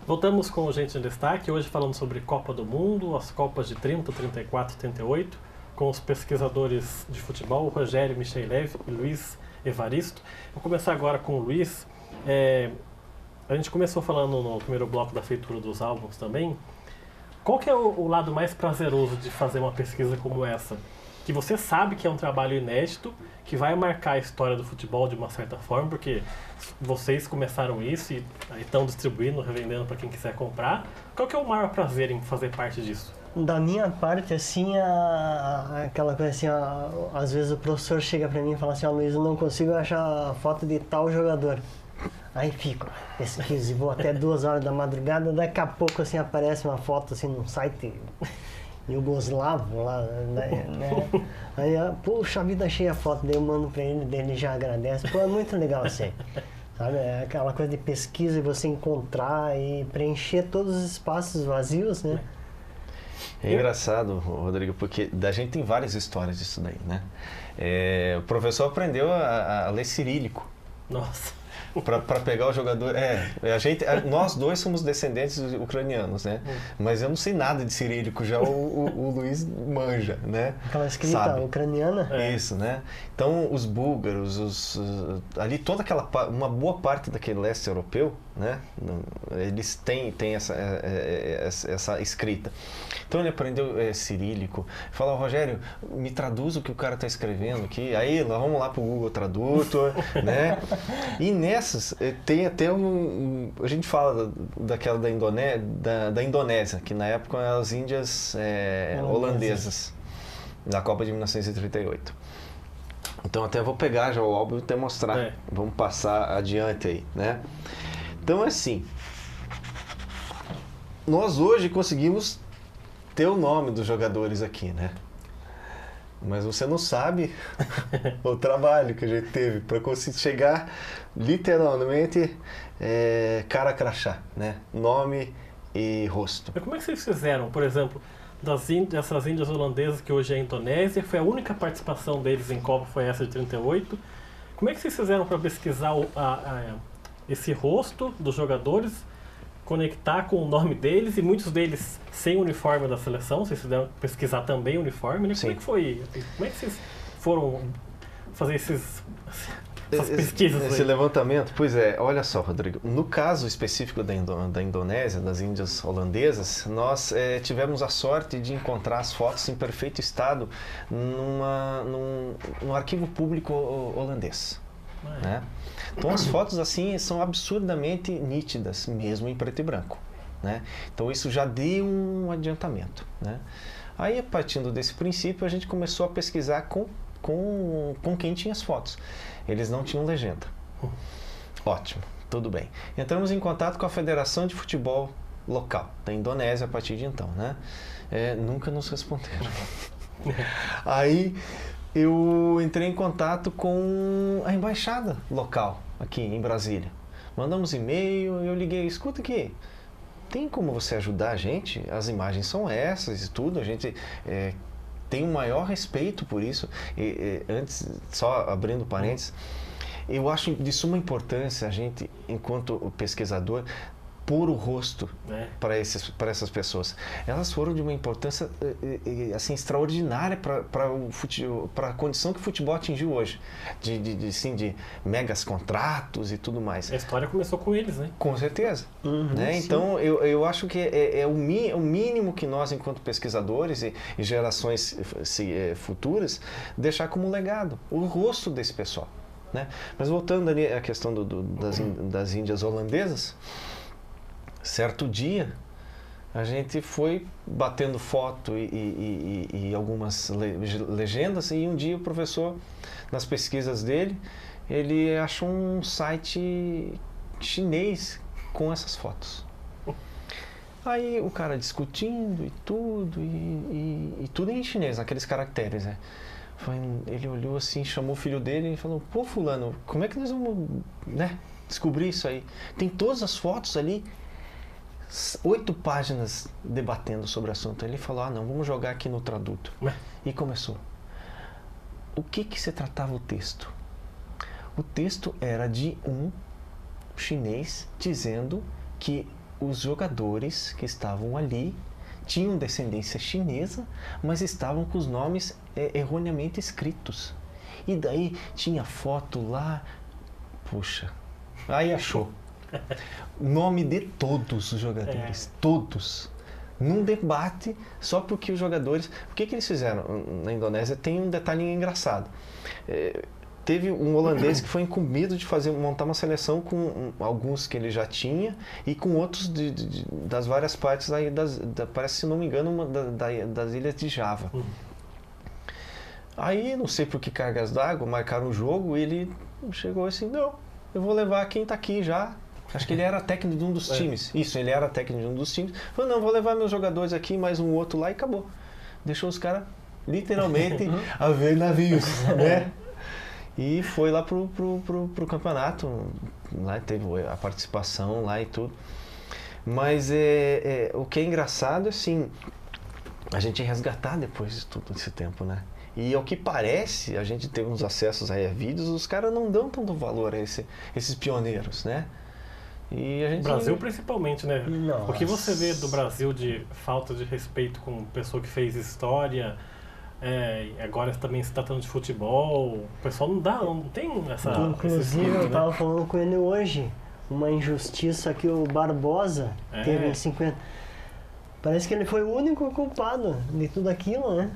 Voltamos com o Gente em Destaque, hoje falando sobre Copa do Mundo, as Copas de 30, 34 e 38, com os pesquisadores de futebol, Rogério Michelev e Luiz Evaristo. Vou começar agora com o Luiz. A gente começou falando no primeiro bloco da feitura dos álbuns também. Qual que é o lado mais prazeroso de fazer uma pesquisa como essa? Que você sabe que é um trabalho inédito, que vai marcar a história do futebol de uma certa forma, porque vocês começaram isso e estão distribuindo, revendendo para quem quiser comprar. Qual que é o maior prazer em fazer parte disso? Da minha parte, assim, aquela coisa assim, às vezes o professor chega para mim e fala assim, Luiz, eu não consigo achar a foto de tal jogador. Aí fico, pesquiso e vou até 2 horas da madrugada, daqui a pouco assim aparece uma foto assim num site iugoslavo lá, né? Aí, puxa, a vida cheia a foto, daí eu mando pra ele já agradece. Pô, é muito legal isso aí, sabe? É aquela coisa de pesquisa e você encontrar e preencher todos os espaços vazios, né? É engraçado, Rodrigo, porque a gente tem várias histórias disso daí, né? O professor aprendeu a ler cirílico. Nossa! Para pegar o jogador. Nós dois somos descendentes ucranianos, né? Mas eu não sei nada de cirílico, já o Luiz manja, né? Aquela escrita sabe? Ucraniana? Isso, né? Então, os búlgaros, ali toda uma boa parte daquele leste europeu, né? Eles têm essa escrita. Então ele aprendeu cirílico. Falou, Rogério, me traduz o que o cara está escrevendo aqui. Aí, vamos lá para o Google Tradutor, né? E nessas, tem até a gente fala daquela da Indonésia, que na época eram as Índias holandesas, da Copa de 1938. Então até vou pegar já o álbum e até mostrar. Vamos passar adiante aí, né? Então assim, nós hoje conseguimos ter o nome dos jogadores aqui, né? Mas você não sabe o trabalho que a gente teve para conseguir chegar literalmente cara crachá, né? Nome e rosto. Mas como é que vocês fizeram, por exemplo, dessas Índias holandesas que hoje é a Indonésia, foi a única participação deles em Copa, foi essa de 38. Como é que vocês fizeram para pesquisar esse rosto dos jogadores, conectar com o nome deles e muitos deles sem uniforme da seleção? Vocês fizeram pesquisar também o uniforme, né? Como é que foi? Como é que vocês foram fazer essas pesquisas? Esse levantamento? Pois olha só, Rodrigo, no caso específico da Indonésia, das Índias holandesas, nós tivemos a sorte de encontrar as fotos em perfeito estado num arquivo público holandês. Né? Então as fotos assim são absurdamente nítidas, mesmo em preto e branco, né? Então isso já deu um adiantamento, né? Aí, partindo desse princípio, a gente começou a pesquisar com quem tinha as fotos. Eles não tinham legenda. Ótimo, tudo bem. Entramos em contato com a Federação de Futebol local da Indonésia a partir de então, né? Nunca nos responderam. Aí eu entrei em contato com a embaixada local aqui em Brasília. Mandamos e-mail, eu liguei, escuta aqui, tem como você ajudar a gente? As imagens são essas e tudo, a gente tem um maior respeito por isso. Antes, só abrindo parênteses, eu acho de suma importância a gente, enquanto pesquisador, pôr o rosto para essas pessoas. Elas foram de uma importância assim, extraordinária para a condição que o futebol atingiu hoje, de megas contratos e tudo mais. A história começou com eles, né? Com certeza. Né? Então, eu acho que é o mínimo que nós, enquanto pesquisadores e gerações futuras, deixar como legado o rosto desse pessoal. Né? Mas voltando ali à questão das Índias holandesas, certo dia, a gente foi batendo foto e algumas legendas, e um dia o professor, nas pesquisas dele, ele achou um site chinês com essas fotos. Aí o cara discutindo e tudo em chinês, aqueles caracteres, né? Ele olhou assim, chamou o filho dele e falou, pô, fulano, como é que nós vamos, né, descobrir isso aí? Tem todas as fotos ali, 8 páginas debatendo sobre o assunto. Ele falou, não, vamos jogar aqui no Traduto. E começou. O que se tratava o texto? O texto era de um chinês dizendo que os jogadores que estavam ali tinham descendência chinesa, mas estavam com os nomes erroneamente escritos. E daí tinha foto lá, puxa, aí achou. Nome de todos os jogadores, todos. Num debate, só porque os jogadores... O que eles fizeram na Indonésia? Tem um detalhe engraçado. Teve um holandês que foi incumbido de montar uma seleção com alguns que ele já tinha e com outros das várias partes aí, parece, se não me engano, das ilhas de Java. Aí, não sei por que cargas d'água, marcaram o jogo e ele chegou assim, não, eu vou levar quem tá aqui já. Acho que ele era técnico de um dos times. Isso, ele era técnico de um dos times. Falou, não, vou levar meus jogadores aqui, mais um outro lá e acabou. Deixou os caras, literalmente, a ver navios, né? E foi lá pro campeonato. Lá teve a participação lá e tudo. Mas o que é engraçado, assim, a gente resgatar depois de todo esse tempo, né? E ao que parece, a gente teve uns acessos aí a vídeos, os caras não dão tanto valor a esses pioneiros, né? E a gente... Brasil principalmente, né? Nossa. O que você vê do Brasil de falta de respeito com pessoa que fez história, agora também se tratando de futebol, o pessoal não tem essa... Inclusive, eu estava falando com ele hoje, uma injustiça que o Barbosa teve em 50. Parece que ele foi o único culpado de tudo aquilo, né?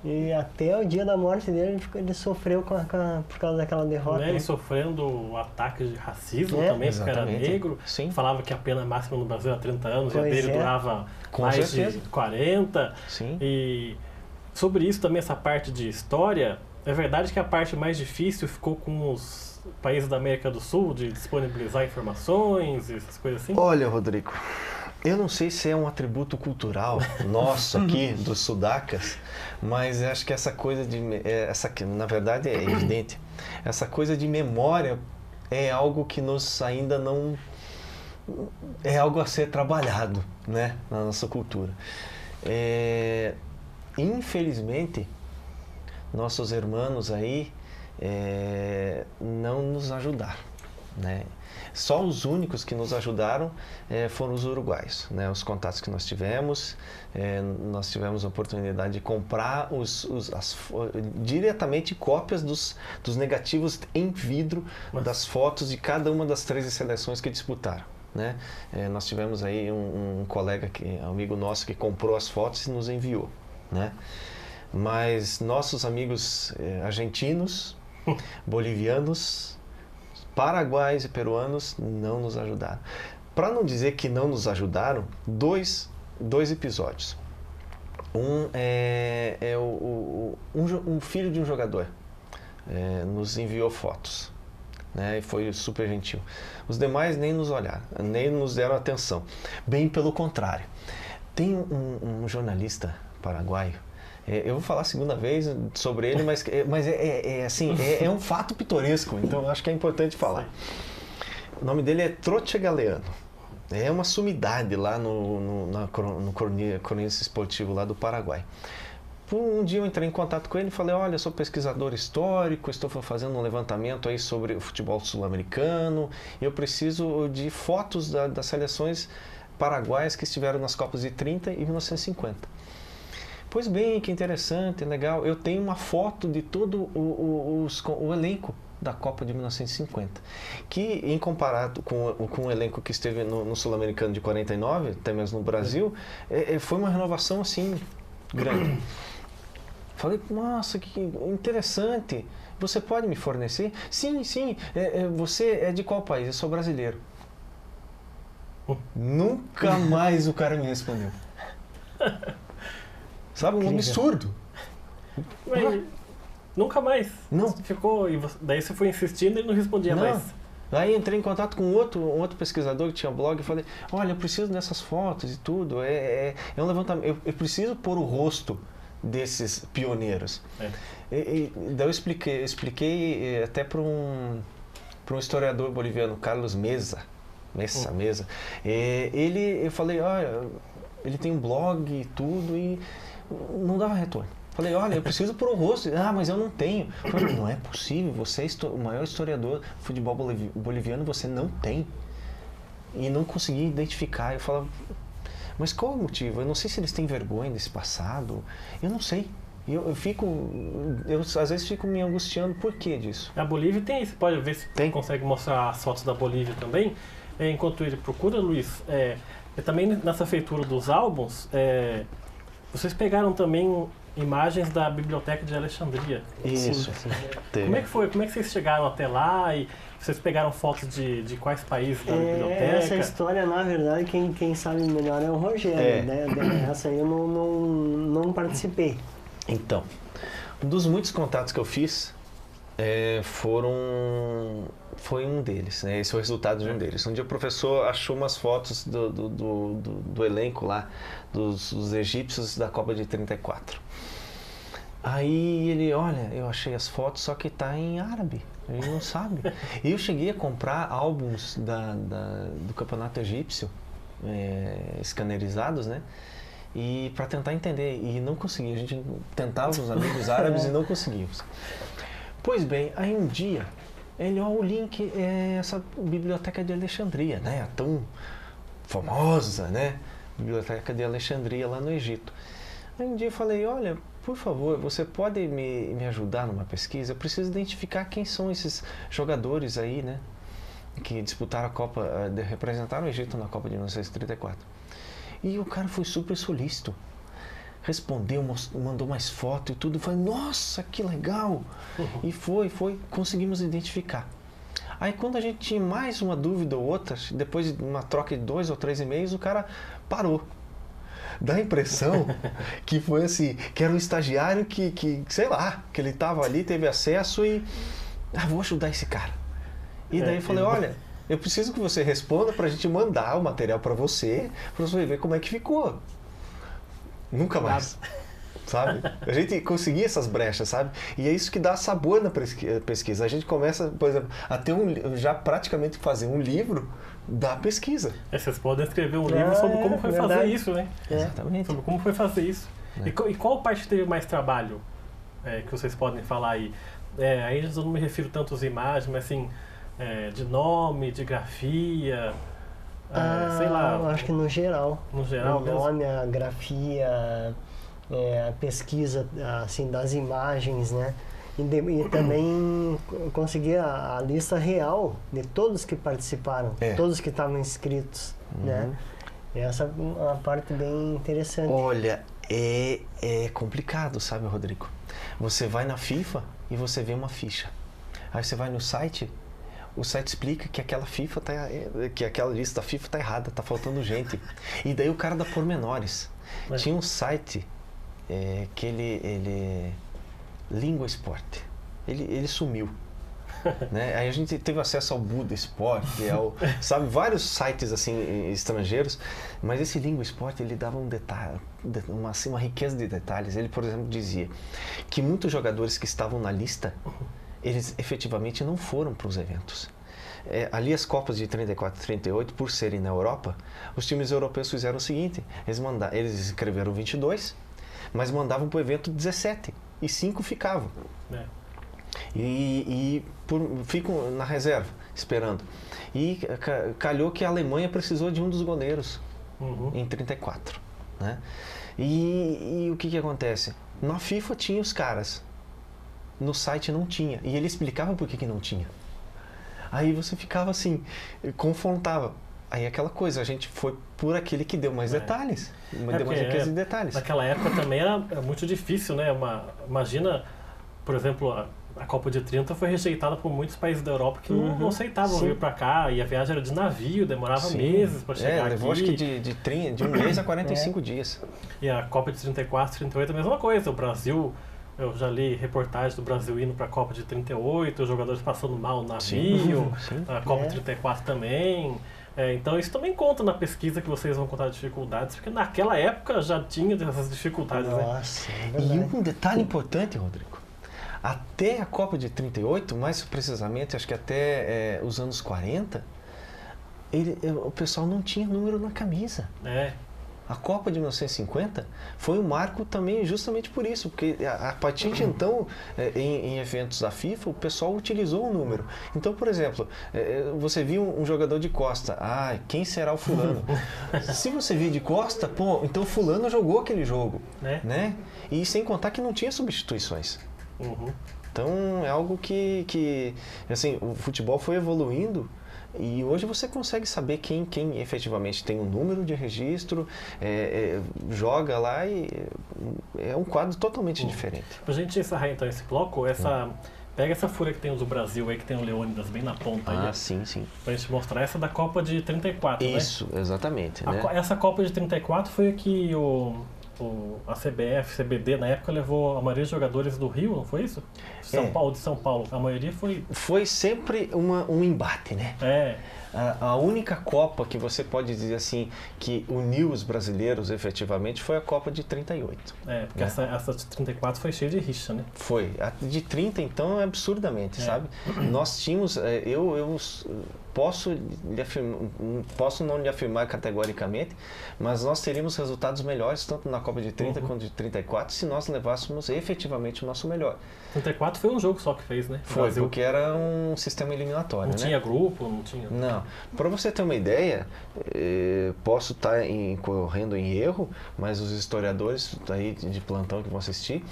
E até o dia da morte dele, ele sofreu por causa daquela derrota. Ele sofrendo ataques de racismo também, porque era negro. Sim. Falava que a pena máxima no Brasil era 30 anos, e a Pois dele durava Com mais certeza. de 40. Sim. E sobre isso também, essa parte de história, é verdade que a parte mais difícil ficou com os países da América do Sul, de disponibilizar informações e essas coisas assim? Olha, Rodrigo, eu não sei se é um atributo cultural nosso aqui, dos sudacas, mas acho que essa coisa na verdade é evidente, essa coisa de memória é algo que nos ainda não... é algo a ser trabalhado, né, na nossa cultura. Infelizmente, nossos irmãos aí não nos ajudaram, né? Só os únicos que nos ajudaram foram os uruguaios, né? Os contatos que nós tivemos a oportunidade de comprar diretamente cópias dos negativos em vidro das fotos de cada uma das 13 seleções que disputaram, né? Nós tivemos aí um colega, amigo nosso, que comprou as fotos e nos enviou, né? Mas nossos amigos argentinos, bolivianos, paraguaios e peruanos não nos ajudaram. Para não dizer que não nos ajudaram, dois episódios. Um filho de um jogador nos enviou fotos, né, e foi super gentil. Os demais nem nos olharam, nem nos deram atenção. Bem pelo contrário. Tem um jornalista paraguaio, eu vou falar a segunda vez sobre ele, mas assim, é um fato pitoresco, então acho que é importante falar. O nome dele é Troche Galeano. É uma sumidade lá no cronista esportivo lá do Paraguai. Um dia eu entrei em contato com ele e falei, olha, eu sou pesquisador histórico, estou fazendo um levantamento aí sobre o futebol sul-americano, eu preciso de fotos das seleções paraguaias que estiveram nas Copas de 30 e 1950. Pois bem, que interessante, legal. Eu tenho uma foto de todo o elenco da Copa de 1950, que em comparado com o elenco que esteve no Sul-Americano de 49, até mesmo no Brasil, foi uma renovação assim grande. Falei, nossa, que interessante. Você pode me fornecer? Sim. Você é de qual país? Eu sou brasileiro. Nunca mais o cara me respondeu. Sabe, um absurdo. Mas, nunca mais. Não. Ficou, daí você foi insistindo e ele não respondia mais. Aí entrei em contato com um outro pesquisador que tinha blog e falei, olha, eu preciso dessas fotos e tudo, é um levantamento, eu preciso pôr o rosto desses pioneiros. Daí eu expliquei até para um historiador boliviano, Carlos Mesa. Eu falei, olha, ele tem um blog e tudo e não dava retorno. Falei, olha, eu preciso pôr o rosto. Ah, mas eu não tenho. Falei, não é possível, você é o maior historiador do futebol boliviano, você não tem. e não conseguia identificar. Eu falava, mas qual é o motivo? Eu não sei se eles têm vergonha desse passado, eu não sei. Eu às vezes fico me angustiando por que disso. A Bolívia tem, você pode ver se consegue mostrar as fotos da Bolívia também. Enquanto ele procura, Luiz, também nessa feitura dos álbuns, vocês pegaram também imagens da Biblioteca de Alexandria. Isso. Como é que foi? Como é que vocês chegaram até lá? E vocês pegaram fotos de quais países da biblioteca? Essa história, na verdade, quem sabe melhor é o Rogério, né? Essa aí eu não participei. Então, um dos muitos contatos que eu fiz foi um deles, né? Esse é o resultado de um deles. Um dia o professor achou umas fotos do elenco lá, dos egípcios da Copa de 34. Aí ele, olha, eu achei as fotos, só que tá em árabe, ele não sabe. E eu cheguei a comprar álbuns do campeonato egípcio, escanerizados, né? E para tentar entender, e não conseguia. A gente tentava os amigos árabes e não conseguíamos. Pois bem, aí um dia, ele, o link é essa Biblioteca de Alexandria, né? Tão famosa, né? Biblioteca de Alexandria lá no Egito. Aí um dia eu falei, olha, por favor, você pode me ajudar numa pesquisa? Eu preciso identificar quem são esses jogadores aí, né? Que disputaram a Copa, representaram o Egito na Copa de 1934. E o cara foi super solícito. Respondeu, mandou mais foto e tudo. Eu falei, nossa, que legal! E foi, conseguimos identificar. Aí quando a gente tinha mais uma dúvida ou outra, depois de uma troca de 2 ou 3 e-mails, o cara parou. Dá a impressão que foi assim, que era um estagiário que sei lá, que ele estava ali, teve acesso e... vou ajudar esse cara. E daí eu falei, olha, eu preciso que você responda para a gente mandar o material para você ver como é que ficou. Nunca mais, sabe? A gente conseguia essas brechas, sabe? E é isso que dá sabor na pesquisa. A gente começa, por exemplo, a ter já praticamente fazer um livro da pesquisa. Vocês podem escrever um livro sobre como foi fazer isso, né? Exatamente. Sobre como foi fazer isso. E qual parte teve mais trabalho que vocês podem falar aí? Aí eu não me refiro tanto às imagens, mas assim... de nome, de grafia, sei lá. Eu acho que no geral. No geral o nome, a grafia, a pesquisa assim, das imagens, né? E também conseguir a lista real de todos que participaram, todos que estavam inscritos, né? E essa é uma parte bem interessante. Olha, é complicado, sabe, Rodrigo? Você vai na FIFA e você vê uma ficha. Aí você vai no site... O site explica que aquela lista da FIFA está errada, está faltando gente. E daí o cara dá pormenores. Tinha um site que ele Língua Esporte. Ele sumiu. Né? Aí a gente teve acesso ao Buda Esporte, sabe, vários sites assim estrangeiros, mas esse Língua Esporte ele dava um detalhe, uma riqueza de detalhes. Ele, por exemplo, dizia que muitos jogadores que estavam na lista eles efetivamente não foram para os eventos. Ali as Copas de 34 e 38, por serem na Europa, os times europeus fizeram o seguinte, eles escreveram 22, mas mandavam para o evento 17, e 5 ficavam. Ficam na reserva, esperando. E calhou que a Alemanha precisou de um dos goleiros em 34. Né? E o que acontece? Na FIFA tinha os caras, no site não tinha. E ele explicava por que não tinha. Aí você ficava assim, confrontava. Aí aquela coisa, a gente foi por aquele que deu mais detalhes. Deu mais riqueza de detalhes. Naquela época também era muito difícil, né? Imagina, por exemplo, a Copa de 30 foi rejeitada por muitos países da Europa que não aceitavam vir para cá. E a viagem era de navio, demorava meses para chegar aqui. Levou acho que de um mês a 45 dias. E a Copa de 34, 38 a mesma coisa. O Brasil... Eu já li reportagens do Brasil indo para a Copa de 38, os jogadores passando mal no navio, a Copa de 34 também. Então isso também conta na pesquisa que vocês vão contar dificuldades, porque naquela época já tinha essas dificuldades. Nossa, né? E um detalhe importante, Rodrigo, até a Copa de 38, mais precisamente, acho que até os anos 40, o pessoal não tinha número na camisa. A Copa de 1950 foi um marco também justamente por isso, porque a partir de então, em eventos da FIFA, o pessoal utilizou o número. Então, por exemplo, você viu um jogador de costa, quem será o fulano? Se você vir de costa, pô, então fulano jogou aquele jogo, né? E sem contar que não tinha substituições. Uhum. Então, é algo que assim, o futebol foi evoluindo. E hoje você consegue saber quem efetivamente tem um número de registro, joga lá e é um quadro totalmente diferente. Pra gente encerrar então esse bloco, pega essa fúria que tem o do Brasil aí, que tem o Leônidas bem na ponta aí. Sim. Pra gente mostrar essa da Copa de 34, Isso, né? Exatamente. Né? Essa Copa de 34 foi a que a CBF, CBD, na época, levou a maioria dos jogadores do Rio, não foi isso? De São Paulo. A maioria foi... Foi sempre um embate, né? A única Copa que você pode dizer assim, que uniu os brasileiros efetivamente, foi a Copa de 38. Porque essa de 34 foi cheia de rixa, né? Foi. A de 30, então, absurdamente, sabe? Nós tínhamos... Eu posso não lhe afirmar categoricamente, mas nós teríamos resultados melhores, tanto na Copa de 30 quanto de 34, se nós levássemos efetivamente o nosso melhor. 34 foi um jogo só que fez, né? Foi, porque era um sistema eliminatório, Não tinha grupo, não tinha... Não. Para você ter uma ideia, posso estar incorrendo em erro, mas os historiadores aí de plantão que vão assistir,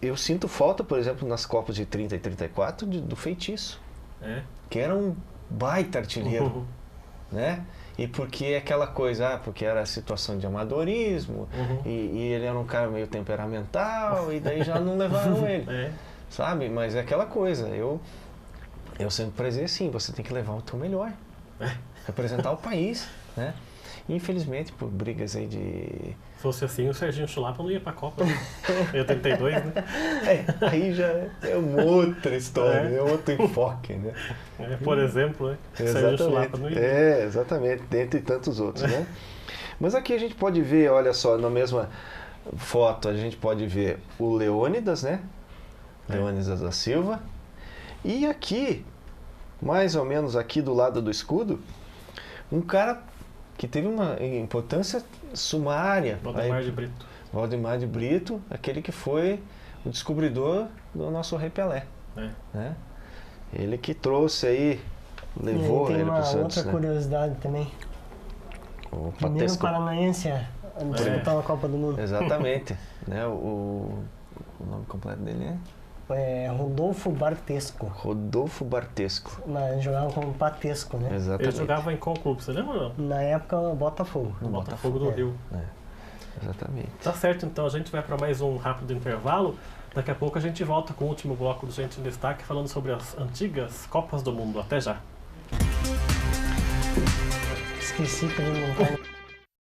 eu sinto falta, por exemplo, nas Copas de 30 e 34, do Feitiço, que era um baita artilheiro, né? E porque aquela coisa, porque era a situação de amadorismo, e ele era um cara meio temperamental, e daí já não levaram ele, sabe? Mas é aquela coisa, eu sempre prezei assim, você tem que levar o teu melhor, representar o país, né? Infelizmente, por brigas aí de... Se fosse assim, o Serginho Chulapa não ia pra Copa, em 82, né? Aí já é uma outra história, é outro enfoque, né? Por exemplo, né? Serginho Chulapa não ia. Exatamente, dentre tantos outros, né? Mas aqui a gente pode ver, olha só, na mesma foto, a gente pode ver o Leônidas, né? Leônidas da Silva. E aqui, mais ou menos aqui do lado do escudo, um cara que teve uma importância sumária. Valdemar de Brito. Valdemar de Brito, aquele que foi o descobridor do nosso Rei Pelé. Né? Ele que trouxe aí, levou ele para o Santos. Tem uma outra curiosidade também. O primeiro paranaense a disputar uma Copa do Mundo. Exatamente. Né? O nome completo dele é Rodolfo Bartesco. Rodolfo Bartesco. Ele jogava como Patesco, né? Exatamente. Ele jogava em qual clube, você lembra ou não? Na época, Botafogo. Botafogo do Rio. Exatamente. Tá certo, então a gente vai para mais um rápido intervalo. Daqui a pouco a gente volta com o último bloco do Gente em Destaque, falando sobre as antigas Copas do Mundo. Até já. Esqueci que ele não